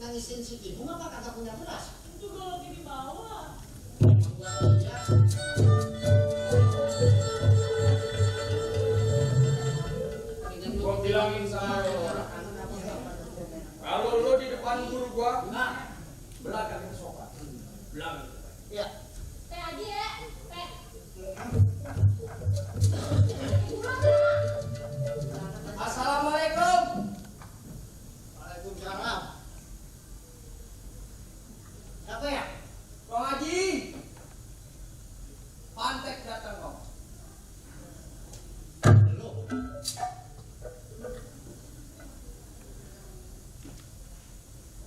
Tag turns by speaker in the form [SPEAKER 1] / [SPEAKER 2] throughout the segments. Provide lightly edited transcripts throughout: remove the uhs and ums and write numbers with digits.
[SPEAKER 1] Nangisin si ibu apa kagak punya beras?
[SPEAKER 2] Itu kalau lagi dibawa.
[SPEAKER 3] Gua bilangin sama lo, kalau lo di depan guru gua, belakang ke sofa. Belakang.
[SPEAKER 1] Iya.
[SPEAKER 4] Teh aja ya, teh.
[SPEAKER 3] Assalamualaikum.
[SPEAKER 1] Waalaikumsalam. Siapa ya?
[SPEAKER 3] Bang Haji. Pantek datang kok.
[SPEAKER 1] Lu.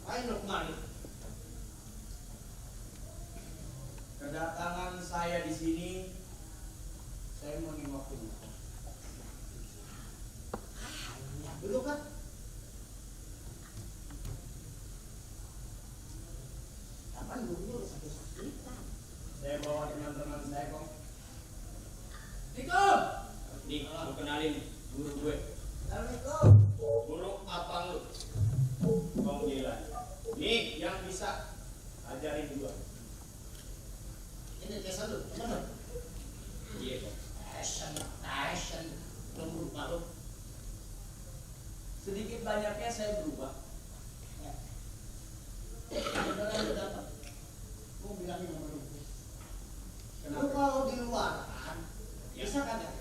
[SPEAKER 1] Ayo lu kemari.
[SPEAKER 3] Kedatangan saya di sini, saya mau nengok dulu.
[SPEAKER 1] Dulu kan? Kapan dulu sakit-sakit?
[SPEAKER 3] Saya bawa teman-teman saya kok.
[SPEAKER 1] Assalamualaikum.
[SPEAKER 3] Nih, lu kenalin guru gue.
[SPEAKER 1] Assalamualaikum.
[SPEAKER 3] Guru abang lu. Bang Jilan. Nih yang bisa ajarin gua.
[SPEAKER 1] Ini kesan lu, teman lu.
[SPEAKER 3] Iya kok.
[SPEAKER 1] Passion. Lu malu.
[SPEAKER 3] Sedikit banyaknya saya berubah.
[SPEAKER 1] Beneran lu dapat. Gua bilangin sama lu. Lu
[SPEAKER 3] Kenapa?
[SPEAKER 1] kalau di luar kan,
[SPEAKER 3] Ya.
[SPEAKER 1] bisa kan ya?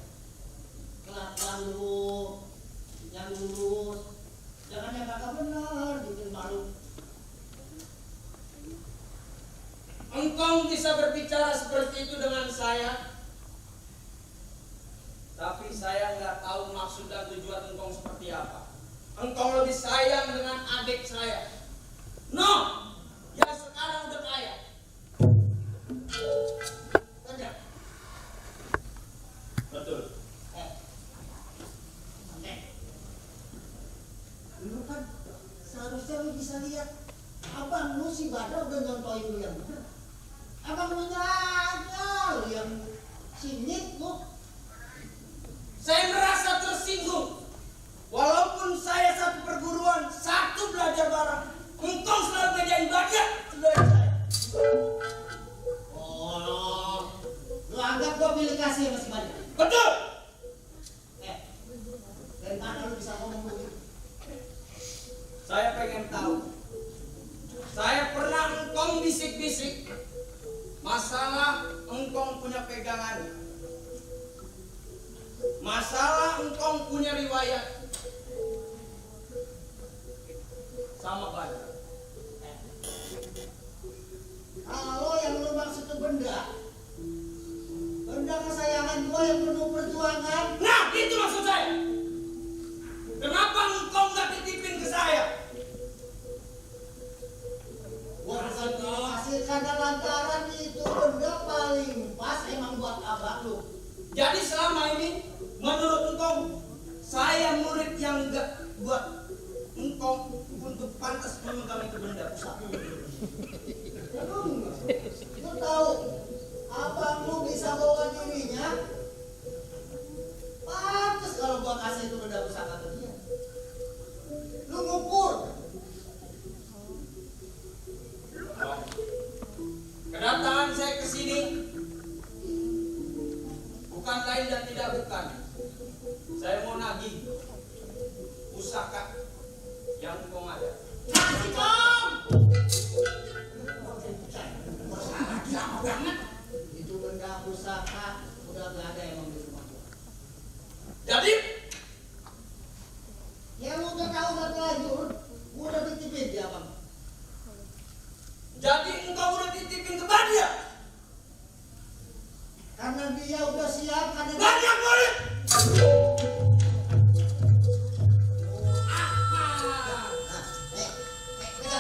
[SPEAKER 1] Kelakuan lu, yang lurus, jangan yang kagak benar, bikin malu.
[SPEAKER 3] Engkau bisa berbicara seperti itu dengan saya, tapi saya nggak tahu maksud dan tujuan engkau seperti apa. Engkau lebih sayang dengan adik saya. No, yang sekarang udah kaya.
[SPEAKER 1] Bener?
[SPEAKER 3] Betul.
[SPEAKER 1] Lu kan seharusnya lu bisa lihat abang lu si Badar udah nyontohin lu yang bener. Abang lu aja lu yang sinyit lu.
[SPEAKER 3] Saya merasa tersinggung. Walaupun saya satu perguruan, satu belajar bareng, engkau selalu bedain bagian dari saya.
[SPEAKER 1] Oh, lu anggap gua pilih kasih sama si Badar?
[SPEAKER 3] Betul.
[SPEAKER 1] Dari mana lu bisa ngomong begitu?
[SPEAKER 3] Saya pengen tahu. Saya pernah engkau bisik-bisik masalah engkau punya pegangan, masalah engkau punya riwayat sama Badar.
[SPEAKER 1] Kalau yang lu maksud itu benda kesayangan gua yang penuh perjuangan.
[SPEAKER 3] Nah, itu maksud saya. Kenapa engkau nggak titipin ke saya?
[SPEAKER 1] Gua akan kasih karena lantaran itu benda paling pas emang buat abang lu.
[SPEAKER 3] Jadi selama ini menurut engkau saya murid yang enggak buat engkau untuk pantas memegang itu benda pusaka.
[SPEAKER 1] Lu tahu abang lu bisa bawa dirinya pantas kalau gua kasih itu benda pusaka ke dia. Lu ngukur.
[SPEAKER 3] Kedatangan saya ke sini bukan lain dan tidak bukan. Saya mau nagih pusaka yang engkau ada.
[SPEAKER 1] Kasih dong. Lama banget. Itu benda pusaka udah gak ada emang di rumah gua.
[SPEAKER 3] Jadi
[SPEAKER 1] Ya lu udah tahu udah terlanjur, gua udah titipin dia bang.
[SPEAKER 3] jadi engkau udah titipin ke dia.
[SPEAKER 1] Karena dia udah siap, karena dia...
[SPEAKER 3] Banyak murid.
[SPEAKER 1] Nah, dengar.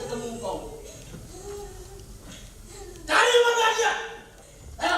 [SPEAKER 3] ketemu engkau. Cari mana dia? Ayo.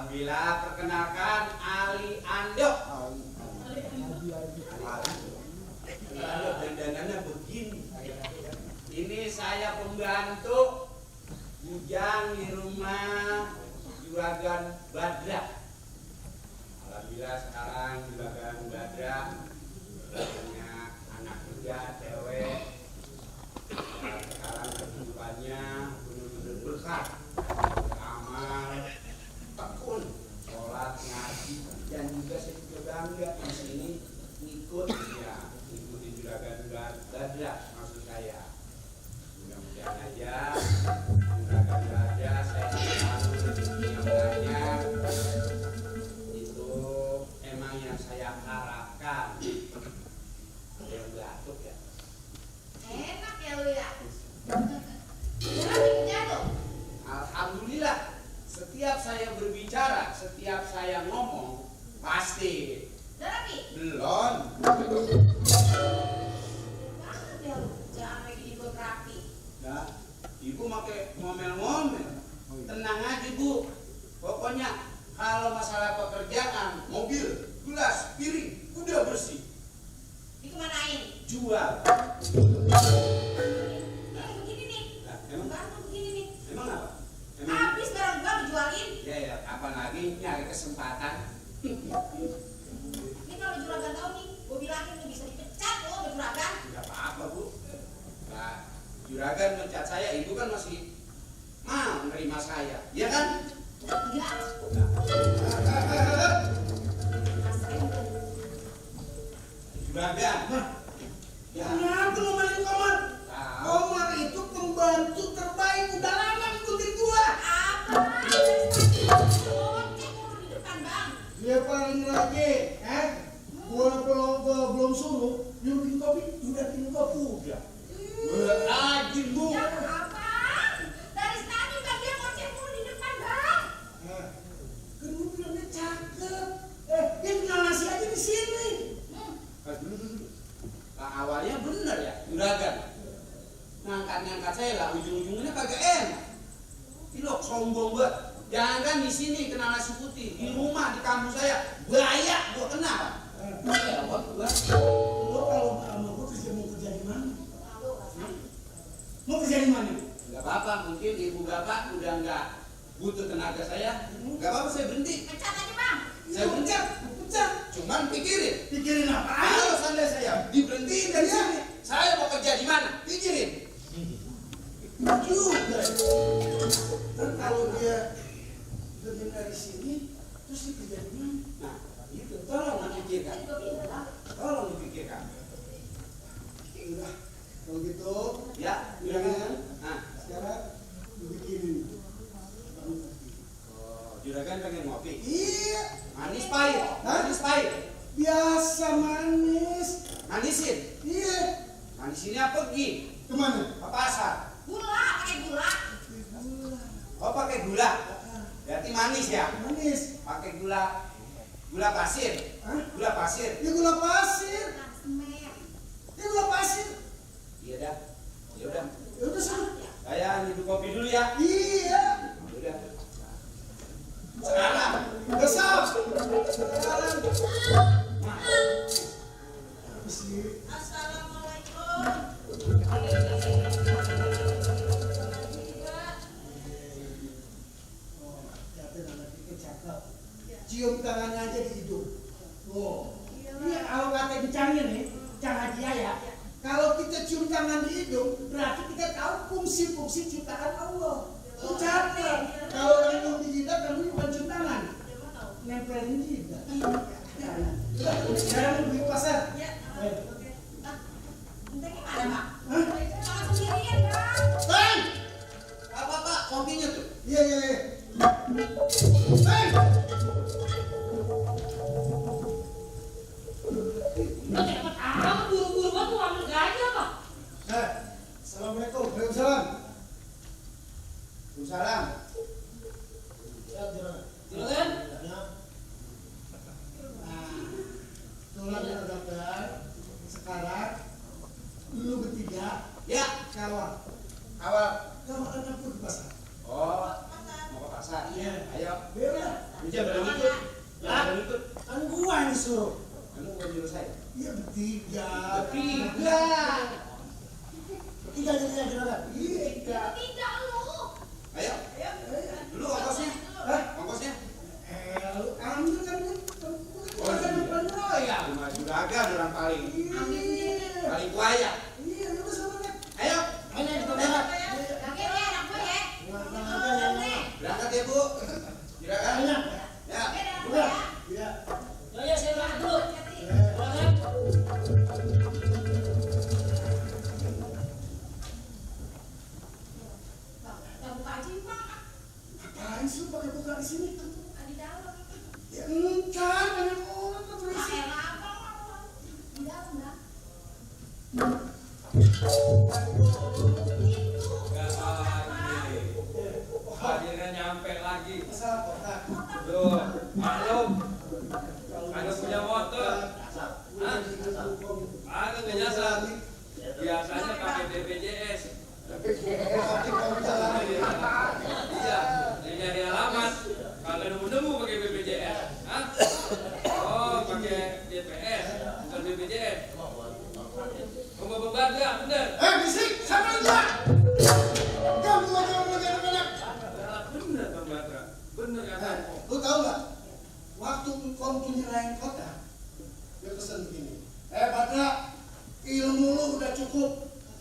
[SPEAKER 3] Alhamdulillah, perkenalkan Ali Ando. Dandanannya begini. Ini saya pembantu bujang di rumah Juragan Badra. Alhamdulillah sekarang Juragan Badra punya anak muda, cewek. Sekarang kehidupannya benar-benar berkah, beramal, tekun, sholat, ngaji, dan juga saya juga bangga di sini ngikut ya, ngikutin Juragan Badra maksud saya. Mudah-mudahan aja Juragan Badra saya selalu rezeki yang banyak. Itu emang yang saya harapkan. Ada yang batuk ya?
[SPEAKER 4] Enak ya lu ya. Jangan kerja tuh.
[SPEAKER 3] Alhamdulillah, setiap saya berbicara, setiap saya ngomong, pasti.
[SPEAKER 4] Rapi.
[SPEAKER 3] Belum.
[SPEAKER 4] Banget ya lu. Jangan lagi dibuat rapi.
[SPEAKER 3] Nah, ibu pakai ngomel-ngomel. Tenang aja bu. Pokoknya kalau masalah pekerjaan, mobil, gelas, piring, udah bersih.
[SPEAKER 4] Dikemanain?
[SPEAKER 3] Jual.
[SPEAKER 4] Begini nih.
[SPEAKER 3] Nah, emang?
[SPEAKER 4] Baru begini nih.
[SPEAKER 3] Emang apa? Emang?
[SPEAKER 4] Habis barang gua dijualin.
[SPEAKER 3] Ya, kapan lagi nyari kesempatan?
[SPEAKER 4] Ini kalau juragan tahu nih, gua bilangin lu bisa dipecat lo sama juragan.
[SPEAKER 3] Tidak apa-apa bu. Nah, Juragan mencat saya, ibu kan masih mau menerima saya, ya kan?
[SPEAKER 4] Enggak.
[SPEAKER 3] Juragan.
[SPEAKER 1] Ya kenapa lu main Komar? Komar itu pembantu terbaik, udah lama ngikutin gua.
[SPEAKER 4] Apa? Ocek mulu di depan bang.
[SPEAKER 1] Dia paling lagi, gua belum suruh, nyuruhin kopi, udah bikin kopi udah.
[SPEAKER 3] Rajin bu.
[SPEAKER 4] Ya apa? Dari tadi bang dia ocek mulu di depan bang.
[SPEAKER 1] Kan gua bilangnya cakep. Dia tinggal nasi aja di sini.
[SPEAKER 3] Dulu. Nah, awalnya bener ya, Juragan. Ngangkat saya lah, ujung-ujungnya kagak enak. Ilok sombong banget. Jangan di sini kena nasi putih, di rumah, di kampus saya, banyak gua kenal.
[SPEAKER 1] Lo kalau sama gua mau kerja di mana? Mau kerja di mana?
[SPEAKER 3] Gak apa-apa, mungkin ibu bapak udah nggak butuh tenaga saya. Gak apa-apa, saya berhenti.
[SPEAKER 4] Pecat aja bang.
[SPEAKER 3] Saya berhenti. pikirin.
[SPEAKER 1] Pikirin apa?
[SPEAKER 3] Kalau seandainya saya diberhentiin dari sini, saya mau kerja di mana? Pikirin.
[SPEAKER 1] Juga. Dan kalau dia kerja dari sini, terus dia kerja di mana?
[SPEAKER 3] Nah, itu tolong dipikirkan. Tolong dipikirkan.
[SPEAKER 1] Udah, kalau gitu,
[SPEAKER 3] Ya,
[SPEAKER 1] udah kan?
[SPEAKER 3] Nah,
[SPEAKER 1] Sekarang bikinin.
[SPEAKER 3] juragan pengen ngopi.
[SPEAKER 1] Iya,
[SPEAKER 3] Manis pahit. Manis pahit.
[SPEAKER 1] biasa manis.
[SPEAKER 3] Manisin.
[SPEAKER 1] Iya,
[SPEAKER 3] Manisinnya pergi
[SPEAKER 1] kemana?
[SPEAKER 3] ke pasar.
[SPEAKER 4] Gula, pakai gula.
[SPEAKER 3] Oh, pakai gula. Berarti manis ya?
[SPEAKER 1] Manis.
[SPEAKER 3] Pakai gula. Gula pasir.
[SPEAKER 1] Hah?
[SPEAKER 3] Gula pasir.
[SPEAKER 1] Ini gula pasir.
[SPEAKER 4] Semen.
[SPEAKER 1] Ini gula pasir.
[SPEAKER 3] Iya dah. Ya udah.
[SPEAKER 1] Ya udah sana.
[SPEAKER 3] Saya nyeduh kopi dulu ya.
[SPEAKER 1] Iya.
[SPEAKER 3] Udah. Sekarang.
[SPEAKER 1] Besar. Sekarang.
[SPEAKER 2] Assalamualaikum.
[SPEAKER 1] Cium tangannya aja di hidung. Oh, ini kalau kata kencangnya nih, jangan dia ya. Kalau kita cium tangan di hidung, berarti kita tahu fungsi-fungsi ciptaan Allah. Ucapkan. Kalau orang yang di jidat, kamu bukan cium tangan. Nempelin jidat. Sekarang pergi ke pasar.
[SPEAKER 4] Entahnya mana, Pak?
[SPEAKER 1] Hah?
[SPEAKER 4] Jangan sendirian, Pak.
[SPEAKER 1] Bang!
[SPEAKER 3] Pak, kopinya tuh.
[SPEAKER 1] Iya, iya, iya. Bang!
[SPEAKER 2] Lo cepet amat buru-buru banget mau ambil gaji apa?
[SPEAKER 1] Assalamualaikum. Waalaikumsalam.
[SPEAKER 3] Waalaikumsalam.
[SPEAKER 2] Juragan?
[SPEAKER 1] Tolong ya dokter. Sekarang lu bertiga
[SPEAKER 3] Ya,
[SPEAKER 1] kawal.
[SPEAKER 3] awal.
[SPEAKER 1] Kawal anakku ke pasar.
[SPEAKER 3] Oh, mau ke pasar.
[SPEAKER 1] Iya.
[SPEAKER 3] Ayo.
[SPEAKER 1] Bela.
[SPEAKER 3] Hujan berani ikut. Berani ikut.
[SPEAKER 1] Kan gua yang suruh.
[SPEAKER 3] Kamu bukan nyuruh saya.
[SPEAKER 1] Iya bertiga.
[SPEAKER 3] Bertiga.
[SPEAKER 1] Bertiga jadinya juragan. Iya.
[SPEAKER 4] Tidak, lu.
[SPEAKER 3] Ayo. Dulu ongkosnya.
[SPEAKER 1] Hah?
[SPEAKER 3] Ongkosnya.
[SPEAKER 1] Lu ambil kan lu.
[SPEAKER 3] Oh, iya.
[SPEAKER 1] Ya.
[SPEAKER 3] Cuma juragan orang paling
[SPEAKER 1] Iya.
[SPEAKER 3] paling kaya.
[SPEAKER 1] Iya, lu sama kan.
[SPEAKER 3] Ayo.
[SPEAKER 1] Ayo kita
[SPEAKER 3] Ayo.
[SPEAKER 1] berangkat.
[SPEAKER 4] Lagi ya, anak gue ya.
[SPEAKER 3] Berangkat ya, Bu. Juragan.
[SPEAKER 1] Ayo.
[SPEAKER 3] Ya.
[SPEAKER 1] Udah. Iya.
[SPEAKER 2] Ya, saya berangkat dulu.
[SPEAKER 1] Iya.
[SPEAKER 2] Juragan?
[SPEAKER 4] Kita buka aja, Pak.
[SPEAKER 1] Apaan sih pakai buka di sini?
[SPEAKER 4] Buka di dalam.
[SPEAKER 1] Ya entar banyak orang tuh
[SPEAKER 4] Pak,
[SPEAKER 1] berisik.
[SPEAKER 4] elah, apa? Di dalam, Mbak.
[SPEAKER 5] Gak salah lagi. Akhirnya nyampe lagi.
[SPEAKER 1] Masalah kotak.
[SPEAKER 5] Tuh, maklum. Ada punya motor. Hah? Ada nggak nyasar. Biasanya pakai BPJS. Iya, dari nyari alamat. Kalau nemu-nemu pakai BPJS. Hah? Oh, pakai DPS, bukan BPJS. Kamu berbangga, bener?
[SPEAKER 1] Bisik, sama gua. Kamu aja lagi anak-anak.
[SPEAKER 5] Bener, Bang Batra. Bener kata.
[SPEAKER 1] Lu tahu nggak? Waktu engkau nyerahin kotak, dia pesan begini. Batra, ilmu lu udah cukup.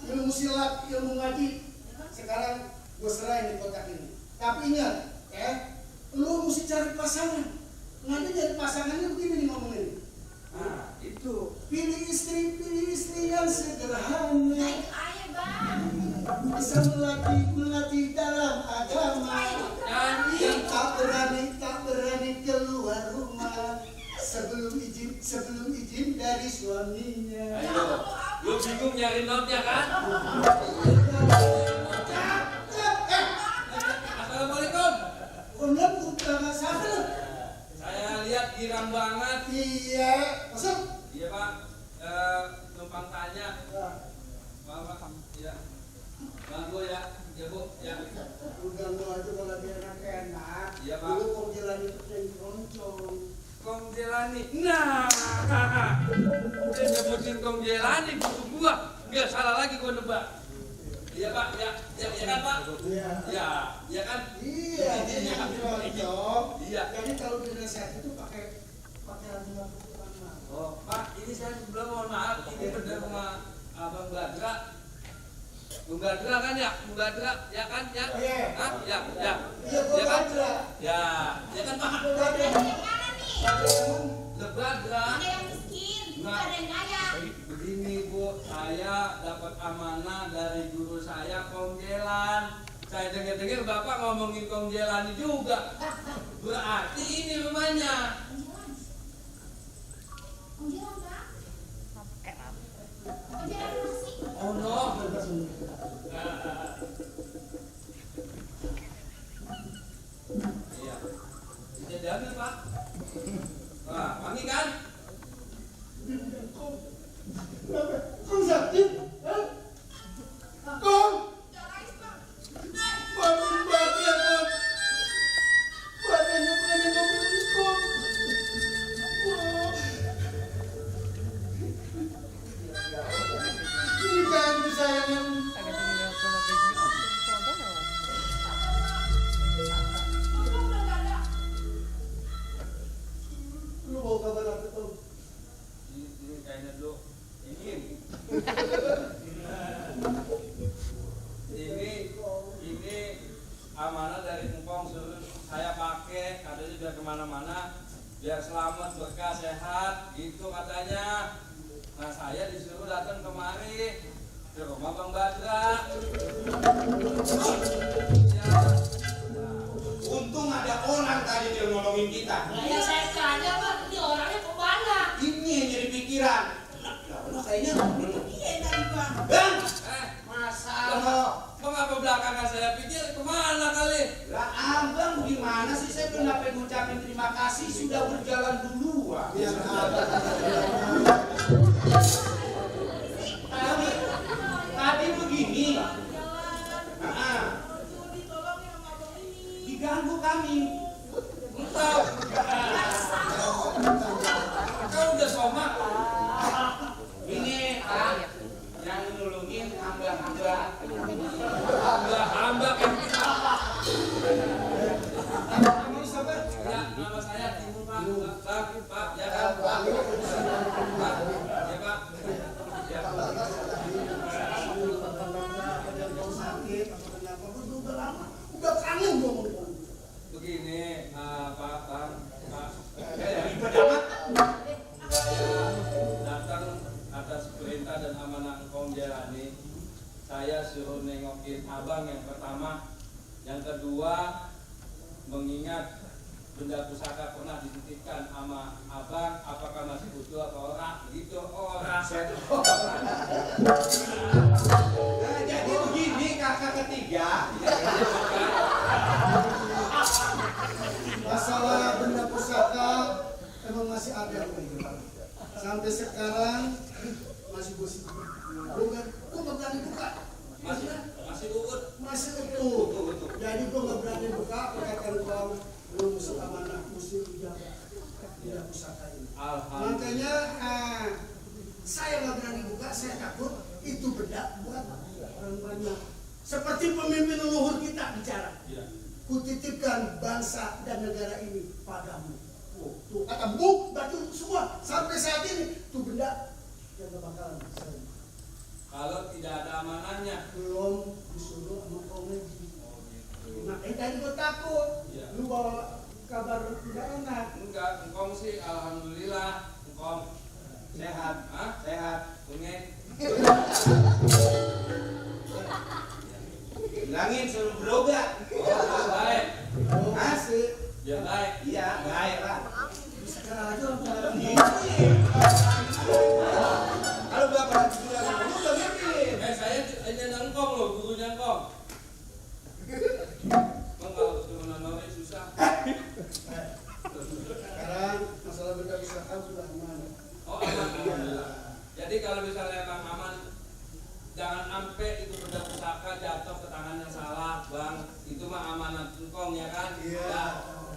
[SPEAKER 1] Ilmu silat, ilmu ngaji. Sekarang gue serahin di kotak ini. Tapi ingat, lu mesti cari pasangan. Nanti jadi pasangannya begini nih ngomongin.
[SPEAKER 5] Nah, itu.
[SPEAKER 1] Pilih istri yang sederhana.
[SPEAKER 4] Nah, itu ayah, Bang.
[SPEAKER 1] Bisa melatih dalam agama. Yang tak berani keluar rumah sebelum izin dari suaminya.
[SPEAKER 5] Ayo, lu bingung nyari notnya kan? Assalamualaikum.
[SPEAKER 1] Belum bukan siapa lu?
[SPEAKER 5] Saya lihat girang banget.
[SPEAKER 1] Iya, masuk.
[SPEAKER 5] Iya Pak, numpang tanya. Pak, ya. Bangku ya, ya Bu, ya.
[SPEAKER 1] Udah mau aja kalau dia enak.
[SPEAKER 5] Iya, Pak.
[SPEAKER 1] Lu kok jalan itu keroncong.
[SPEAKER 5] Kong Jelani. Nah, dia nyebutin Kong Jelani buku gua. Biar salah lagi gua nebak. Iya Pak, ya kan Pak?
[SPEAKER 1] Iya.
[SPEAKER 5] Ya kan?
[SPEAKER 1] Iya, dia keroncong.
[SPEAKER 5] Iya.
[SPEAKER 1] Jadi kalau di nasihat itu pakai ranting lama.
[SPEAKER 5] saya sebelah mohon maaf, ini benar sama Abang Badra. Bung Badra kan ya? Bung Badra, ya kan? Ya?
[SPEAKER 1] Iya.
[SPEAKER 5] Hah? Ya, ya.
[SPEAKER 1] Iya, gua
[SPEAKER 5] Ya kan?
[SPEAKER 1] Badra.
[SPEAKER 5] Ya, ya kan Pak?
[SPEAKER 4] Ada yang mana nih?
[SPEAKER 5] Le Badra.
[SPEAKER 4] Ada yang miskin,
[SPEAKER 5] Nah.
[SPEAKER 4] ada yang kaya.
[SPEAKER 5] Begini Bu, saya dapat amanah dari guru saya Kongjelan. Saya dengar-dengar Bapak ngomongin Kongjelan juga. Berarti ini rumahnya.
[SPEAKER 4] Konjelan, Pak. Konjelan nasi.
[SPEAKER 5] Oh no. Iya. Bisa diambil Pak. Nah, wangi kan?
[SPEAKER 1] Kong sakit? Hah? Kong?
[SPEAKER 4] Guys, Pak.
[SPEAKER 1] Bangun badan, Kong. Badannya bukan yang ngomongin, Kong. Kong. Ini kan kesayangan.
[SPEAKER 4] Bapak udah nggak ada.
[SPEAKER 1] Lu mau kabar apa, Kong?
[SPEAKER 5] Ini kayaknya dulu. Ini amanah dari Engkong suruh saya pakai, katanya biar kemana-mana, biar selamat, berkah, sehat, gitu katanya. Nah saya disuruh datang kemari ke rumah Bang Badra. Ya.
[SPEAKER 3] Untung ada orang tadi dia nolongin kita.
[SPEAKER 2] Nah, ya saya tanya Pak, ini orangnya kemana?
[SPEAKER 3] Ini yang jadi pikiran. Lah kayaknya
[SPEAKER 4] Iya tadi, Pak.
[SPEAKER 3] Bang,
[SPEAKER 5] Eh,
[SPEAKER 3] masa
[SPEAKER 5] mengapa belakangan saya pikir kemana kali?
[SPEAKER 3] lah abang gimana sih, saya belum dapat ngucapin terima kasih, sudah berjalan duluan.
[SPEAKER 1] Biar apa?
[SPEAKER 3] Tadi begini,
[SPEAKER 4] Jalan. Cuma ditolongin sama abang ini.
[SPEAKER 3] diganggu kami.
[SPEAKER 5] Engkau, kau udah somak.
[SPEAKER 3] Ini yang nulungin hamba-hamba.
[SPEAKER 5] Hamba kan kita.
[SPEAKER 1] Kamu siapa?
[SPEAKER 5] Ya, nama saya Timur Pak. Pak, ya kan Pak. Pak, ya Pak. Ya.
[SPEAKER 1] Ada yang sakit atau kenapa? Udah lama. Udah kangen gua mau ngomong.
[SPEAKER 5] Begini, Pak, Pak.
[SPEAKER 3] Ribet amat.
[SPEAKER 5] Saya datang atas perintah dan amanah Engkong Jelani. Saya suruh nengokin abang yang pertama, yang kedua mengingat benda pusaka pernah dititipkan sama abang, apakah masih utuh atau ora? Gitu, ora.
[SPEAKER 3] Nah, jadi begini kakak ketiga.
[SPEAKER 1] Masalah benda pusaka emang masih ada yang pegang. Sampai sekarang masih gue simpan. Gue nggak berani buka.
[SPEAKER 5] Masih uut.
[SPEAKER 1] Masih utuh. Jadi gue nggak berani buka. Katakan kau lu musuh amanah, musuh jaga benda pusaka ini.
[SPEAKER 5] Alhamdulillah.
[SPEAKER 1] Makanya saya nggak berani buka. Saya takut itu benda buat orang banyak. Seperti pemimpin leluhur kita bicara.
[SPEAKER 5] Ya.
[SPEAKER 1] Kutitipkan bangsa dan negara ini padamu. Oh, tuh kata bu, batu semua sampai saat ini tuh benda yang gak bakalan saya.
[SPEAKER 5] Kalau tidak ada amanahnya.
[SPEAKER 1] Belum disuruh sama Kong Haji.
[SPEAKER 5] Oh gitu.
[SPEAKER 1] Makanya tadi gue takut.
[SPEAKER 5] Iya.
[SPEAKER 1] Lu bawa kabar tidak enak.
[SPEAKER 5] Enggak, Engkong sih alhamdulillah. Engkong
[SPEAKER 3] Sehat,
[SPEAKER 5] Hah?
[SPEAKER 3] sehat.
[SPEAKER 5] Unge.
[SPEAKER 3] Bilangin suruh berobat.
[SPEAKER 5] Oh, baik.
[SPEAKER 1] Oh, masih.
[SPEAKER 5] Ya baik.
[SPEAKER 3] Iya, baik lah.
[SPEAKER 1] Sekarang aja orang
[SPEAKER 3] Kalau bapak bilang kamu udah ngerti.
[SPEAKER 5] Saya ini Engkong loh, gurunya Engkong. Bang, kalau keturunan Norway susah.
[SPEAKER 1] Sekarang masalah benda pusaka sudah aman.
[SPEAKER 5] Oh aman, alhamdulillah. Jadi kalau misalnya Bang aman, jangan sampai itu benda pusaka jatuh ke tangan yang salah, Bang. Itu mah amanat Engkong ya kan?
[SPEAKER 1] Iya.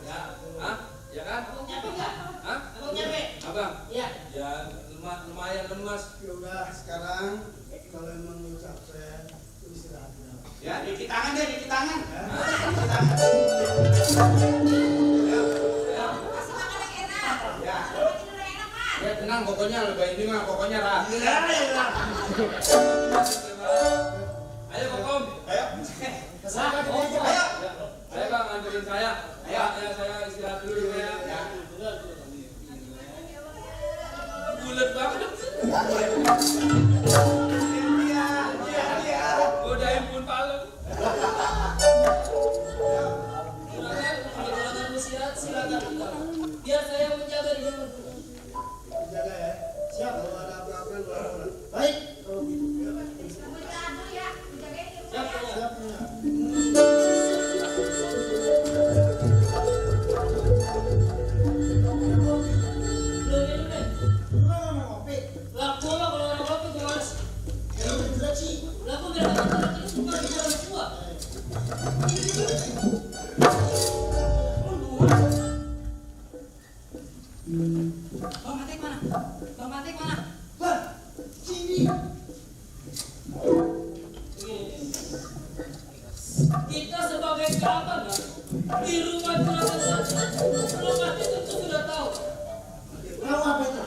[SPEAKER 5] Ya. Hah? Ya kan?
[SPEAKER 2] Abang nyampe nggak?
[SPEAKER 5] Hah?
[SPEAKER 2] Abang nyampe?
[SPEAKER 5] Abang?
[SPEAKER 2] Iya.
[SPEAKER 5] Ya lumayan lemas.
[SPEAKER 1] Ya udah sekarang kalau emang lu capek lu istirahat dulu.
[SPEAKER 3] Ya, cuci tangan deh, cuci tangan.
[SPEAKER 5] Ya.
[SPEAKER 4] Kasih makan yang enak.
[SPEAKER 3] Ya.
[SPEAKER 4] Tidur yang enak, Pak.
[SPEAKER 3] Ya tenang pokoknya lebay ini mah pokoknya rah.
[SPEAKER 1] Iya.
[SPEAKER 5] Ayo Kokom.
[SPEAKER 1] Ayo.
[SPEAKER 5] Ayo. Ayo Bang, anterin saya. Ayo, saya istirahat dulu ya. Bulet banget. Godain pun palem.
[SPEAKER 2] Silakan. Biar saya menjaga di rumah.
[SPEAKER 1] Jaga ya. Siap kalau ada apa-apa lu laporan. Baik kalau gitu.
[SPEAKER 4] Kamu jalan dulu ya, dijagain di rumah ya.
[SPEAKER 1] Siap punya.
[SPEAKER 2] Belum minum deh.
[SPEAKER 1] Lu kan mau kopi.
[SPEAKER 2] Lah gua mah kalau orang kopi gua males.
[SPEAKER 1] Ya lu juga sih.
[SPEAKER 2] Lah gua biar kata itu suka di orang tua. Bang Matek mana? Bang Matek mana?
[SPEAKER 1] Bang, sini.
[SPEAKER 2] Kita sebagai kawan di rumah juragan lo pasti tentu sudah tahu.
[SPEAKER 1] Tahu apa itu?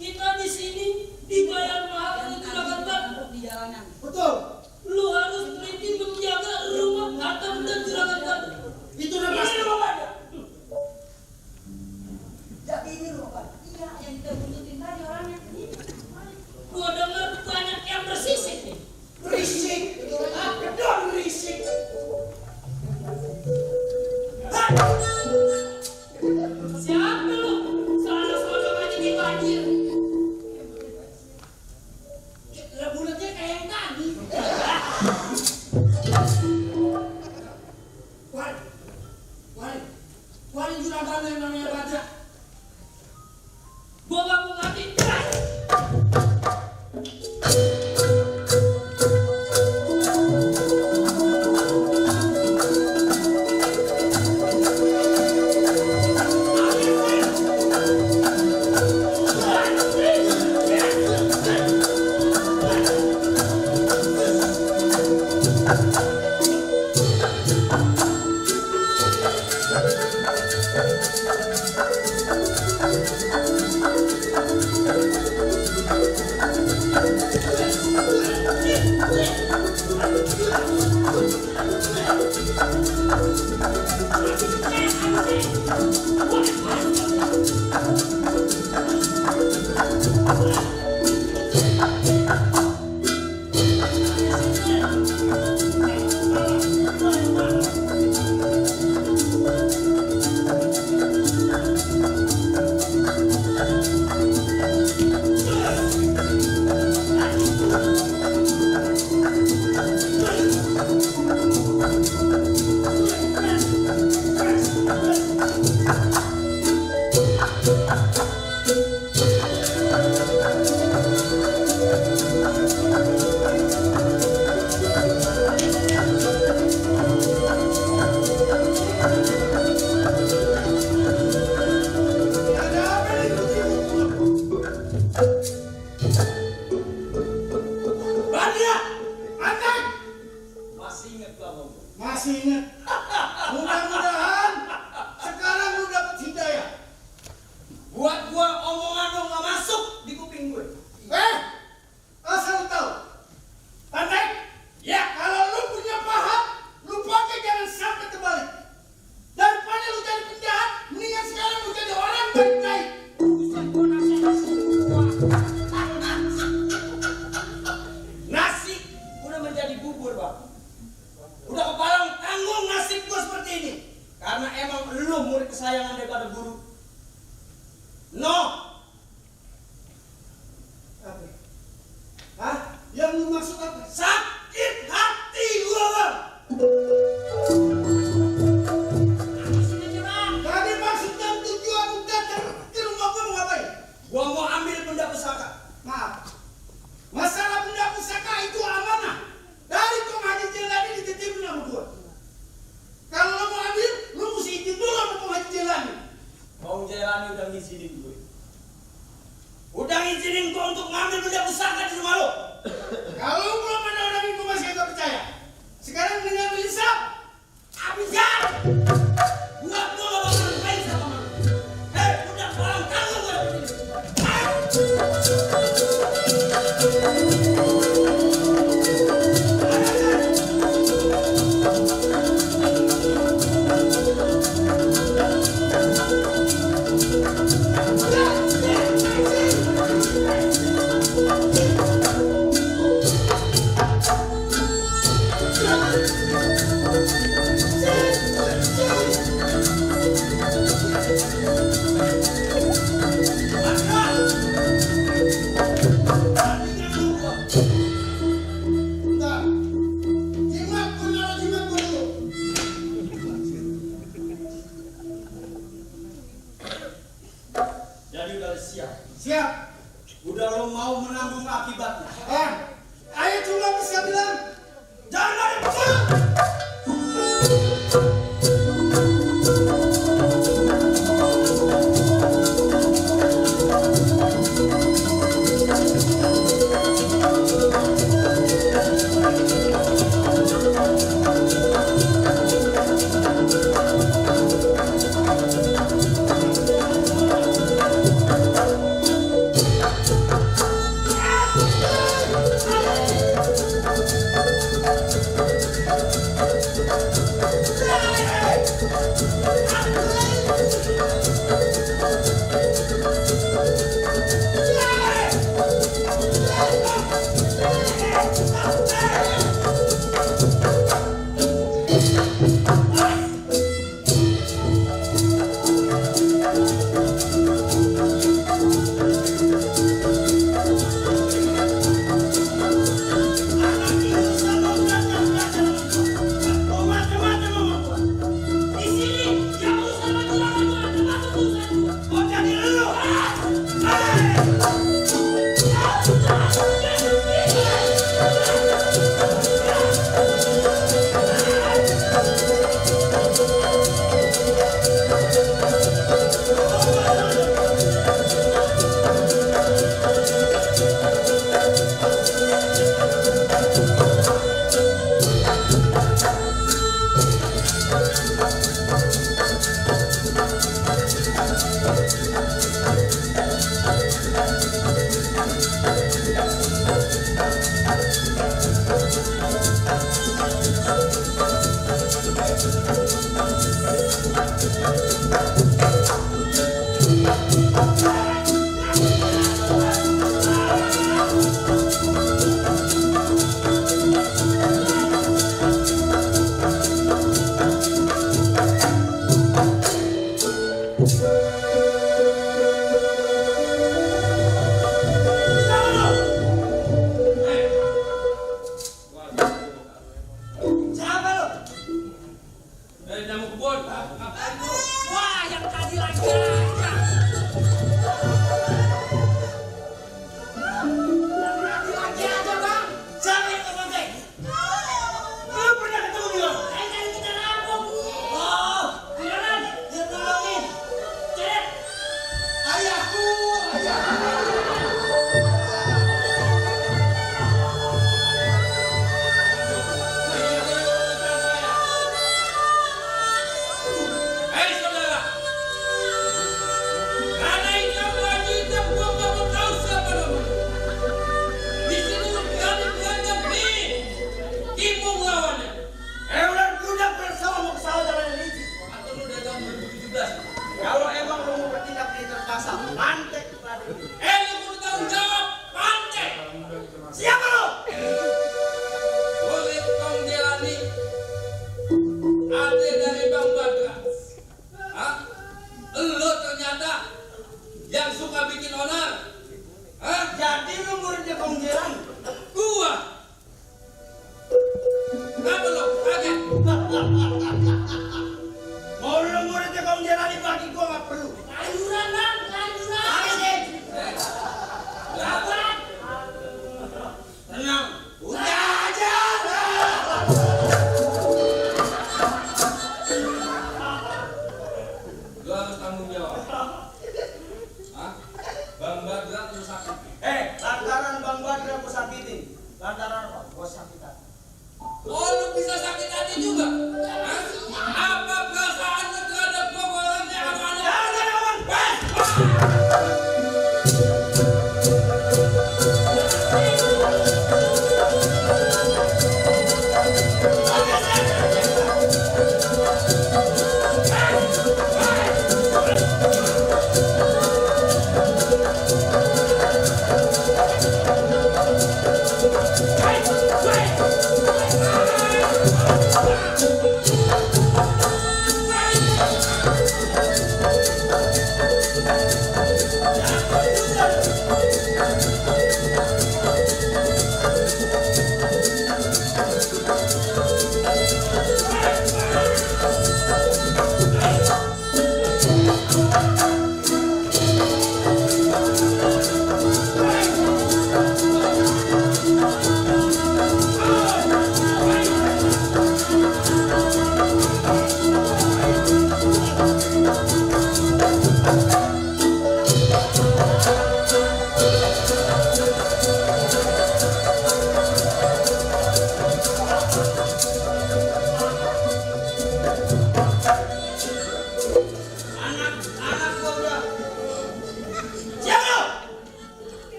[SPEAKER 2] Kita di sini dibayar mahal oleh juragan Ban di jalanan.
[SPEAKER 1] Betul.
[SPEAKER 2] Lu harus teliti menjaga rumah harta benda juragan Ban.
[SPEAKER 1] Itu udah
[SPEAKER 2] Ini
[SPEAKER 1] pasti.
[SPEAKER 2] rumah Ban.
[SPEAKER 4] Jadi ini rumah. Iya, yang kita buntutin tadi orangnya.
[SPEAKER 2] Gua dengar banyak yang bersisik nih.
[SPEAKER 1] Berisik. Kedua berisik.
[SPEAKER 2] Siapa lu? Selalu aja di banjir. Lah bulatnya kayak yang tadi.
[SPEAKER 1] Wali juragan yang namanya Baja.
[SPEAKER 2] Gua gak mau ngerti.
[SPEAKER 1] Ada apa nih? Badia, Matek.
[SPEAKER 5] Masih inget gua Bang.
[SPEAKER 1] Masih ingat. Mudah-mudahan sekarang lu dapat hidayah.
[SPEAKER 3] Buat gua omongan lu nggak masuk di kuping gue.
[SPEAKER 1] Asal lu tahu. Matek, ya kalau lu punya paha, lu pakai jangan sampai terbalik. Daripada lu jadi penjahat, mendingan sekarang lu jadi orang baik-baik.
[SPEAKER 3] Nasi udah menjadi bubur Bang. Udah kepalang tanggung nasib gua seperti ini. Karena emang lu murid kesayangan daripada guru. No.
[SPEAKER 1] Apa? Hah? Yang lu maksud apa?
[SPEAKER 3] Sakit hati gua Bang.
[SPEAKER 2] Sini aja bang.
[SPEAKER 1] Tadi maksud dan tujuan lu datang ke rumah gua mau ngapain?
[SPEAKER 3] Gua mau ambil benda pusaka.
[SPEAKER 1] Maaf. Masalah benda pusaka itu amanah. Dari Kom Haji Jelani dititipin sama gua. Kalau lo mau ambil, lo mesti izin dulu sama Kom Haji Jelani.
[SPEAKER 5] Bang Jelani udah ngizinin gue.
[SPEAKER 3] Udah ngizinin gua untuk ngambil benda pusaka di rumah lo.
[SPEAKER 1] Kalau lo belum ada orang yang gua masih agak percaya. Sekarang dengan insaf.
[SPEAKER 3] Abiskan. Gua gak bakal main sama lu. Udah palang tanggung gua di sini.
[SPEAKER 1] Siap.
[SPEAKER 3] Udah lo mau menanggung akibatnya.
[SPEAKER 1] Ayo cuma bisa bilang, jangan lari betul.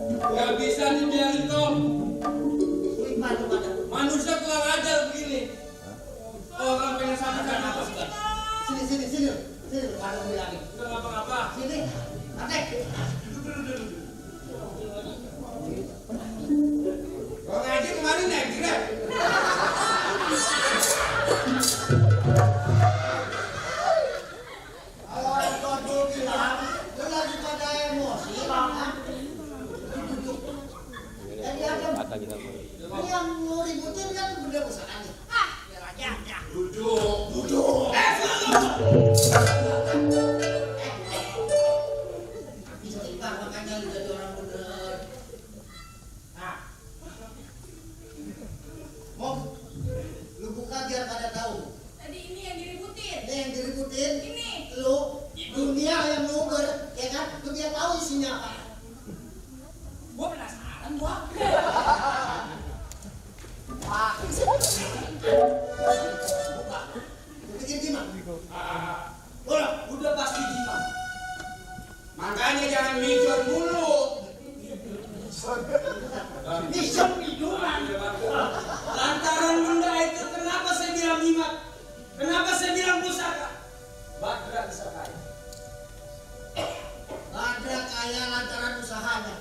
[SPEAKER 5] Gak bisa dibiarin Tom.
[SPEAKER 1] Gimana pada?
[SPEAKER 5] Manusia kurang ajar begini. Orang pengen sakit apa sih?
[SPEAKER 1] Sini. Ada bilangin.
[SPEAKER 5] Udah ngapa-ngapa.
[SPEAKER 1] Sini. Atek.
[SPEAKER 3] Kau ngaji kemarin naik grab.
[SPEAKER 1] Awal kau bilang, lu lagi pada emosi, Bang. Jadi ada ini yang mau ributin kan benda usaha nih. Biar aja. Duduk. Bisa tiba makanya lu jadi orang bener. Nah, mau lu buka biar pada tahu.
[SPEAKER 4] Tadi ini yang diributin.
[SPEAKER 1] Ini yang diributin.
[SPEAKER 4] Ini.
[SPEAKER 1] Lu dunia yang nuker, ya kan? Lu biar tahu isinya apa.
[SPEAKER 4] Gua penasaran gua.
[SPEAKER 1] Pak. Buka. Lu pikir gimana?
[SPEAKER 3] Udah pasti jimat. Makanya jangan mijor mulu.
[SPEAKER 1] Bisa minuman.
[SPEAKER 3] Lantaran benda itu kenapa saya bilang jimat? Kenapa saya bilang pusaka? Badra bisa kaya.
[SPEAKER 1] Badra kaya lantaran usahanya.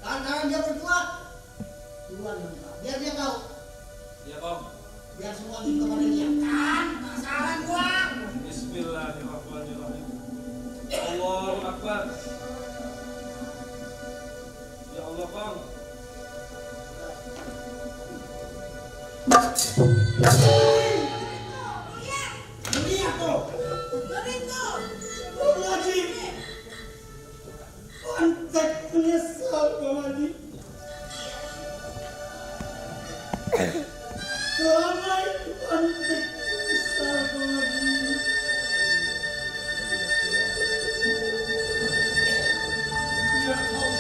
[SPEAKER 1] Lantaran dia berjuang. Tuhan minta. Biar dia tahu.
[SPEAKER 5] Ya Tom.
[SPEAKER 1] Biar semua gitu pada dia. Kan? Penasaran gua.
[SPEAKER 5] Bismillahirrahmanirrahim. Allahu Akbar. Ya Allah Bang.
[SPEAKER 1] Lihat tuh. Oh, lagi. Pantek menyesal Bang Haji. Selama itu pantek menyesal Bang Haji. Ya Allah.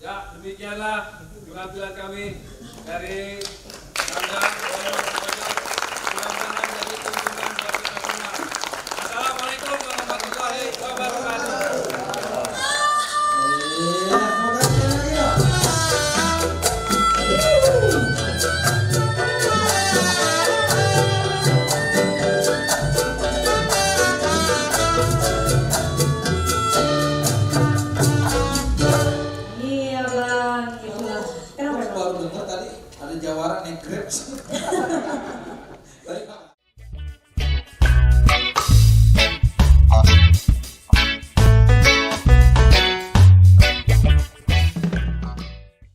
[SPEAKER 5] Ya, demikianlah penampilan kami dari Anda mudah-mudahan dari kunjungan buat kita semua. Assalamualaikum warahmatullahi wabarakatuh.
[SPEAKER 4] Iya bang, gitu lah. Kenapa?
[SPEAKER 3] Baru dengar tadi ada jawara naik grab.